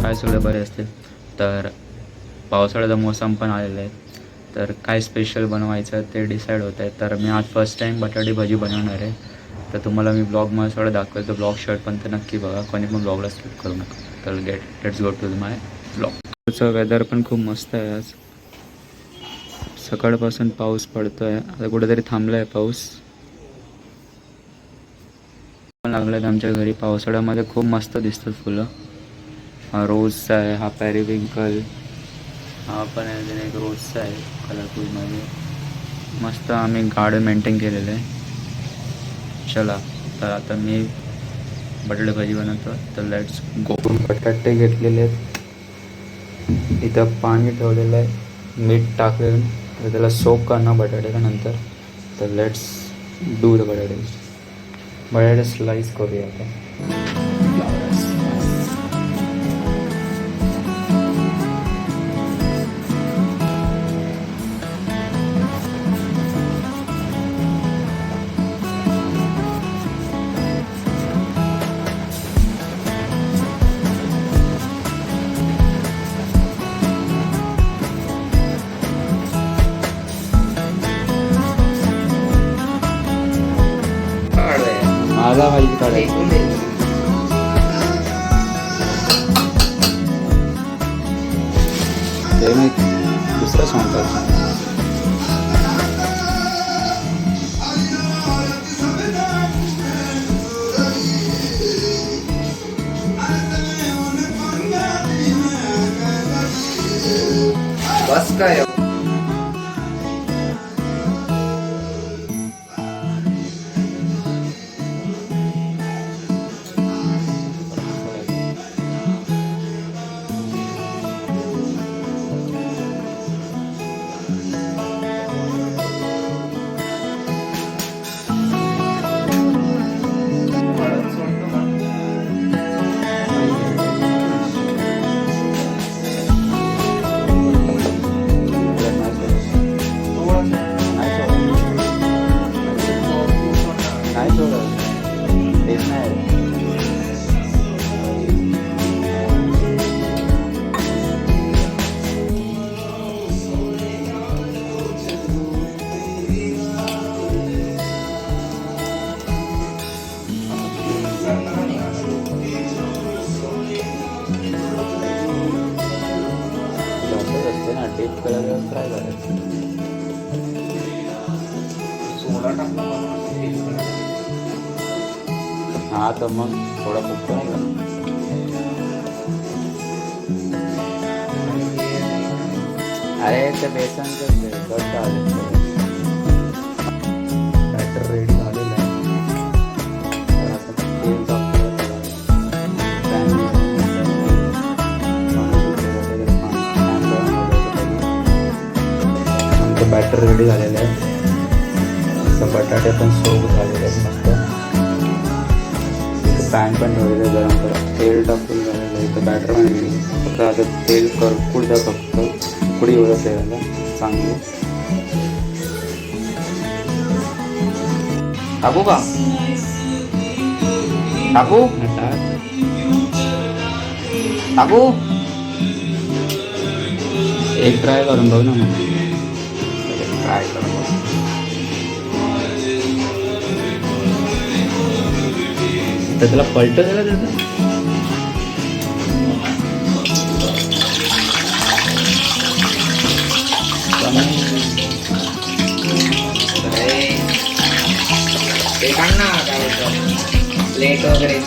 काय सगळे बरे असतील. तर पावसाळ्याचा मोसम पण आलेला आहे, तर काय स्पेशल बनवायचं ते डिसाईड होत आहे. तर मी आज फर्स्ट टाईम बटाटे भाजी बनवणार आहे. तर तुम्हाला मी ब्लॉगमध्ये सगळं दाखवायचं. ब्लॉग शर्ट पण तर नक्की बघा, कोणी पण ब्लॉगला स्किप करू नका. तर let's go to my blog. त्याचं वेदर पण खूप मस्त आहे. आज सकाळपासून पाऊस पडतो आहे. आता कुठेतरी थांबला आहे पाऊस. लागलं आहे आमच्या घरी. पावसाळ्यामध्ये खूप मस्त दिसतात फुलं. हा रोजचा आहे, हा पॅरीविंकल, हा पण अजून एक रोजचा आहे कलरफुलमध्ये. मस्त आम्ही गार्डन मेंटेन केलेलं आहे. चला तर आता मी बटाटे भाजी बनवतो. तर लेट्स गो. बटाटे घेतलेले आहेत, इथं पाणी ठेवलेलं आहे, मीठ टाकून तर त्याला सोक करणार बटाट्याच्या नंतर. तर लेट्स डू द बटाटे स्लाइस करूया आता. माझा माहिती काढायचं ते नाही, दुसरं सांगतात. बस काय ट्राय करायचं. हा तर मग थोडा फुकतो नाही का. अरे ते बेसनचं बॅटर रेडी झालेलं आहे. तर आता तेल बॅटर रेडी झालेलं आहे. बटाटे पण सोप झालेले आहेत मस्त. पॅन पण ठेवलेलं आहे गरम करत, तेल टाकून झालेलं आहे. इथं बॅटर पण रेडी. फक्त आता तेल करपूड द्या, फक्त उकडी एवढं तेलाला चांगली. टाकू का? टाकू टाकू एक ट्राय करून बघ ना. मग ट्राय करून बघ. तर त्याला पलट झाला त्याचं. ते काढ ना, काय होतं प्लेट वगैरे.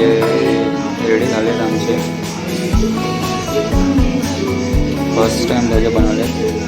ते रेडी झालेत आमचे. फर्स्ट टाइम त्याचे बनवले.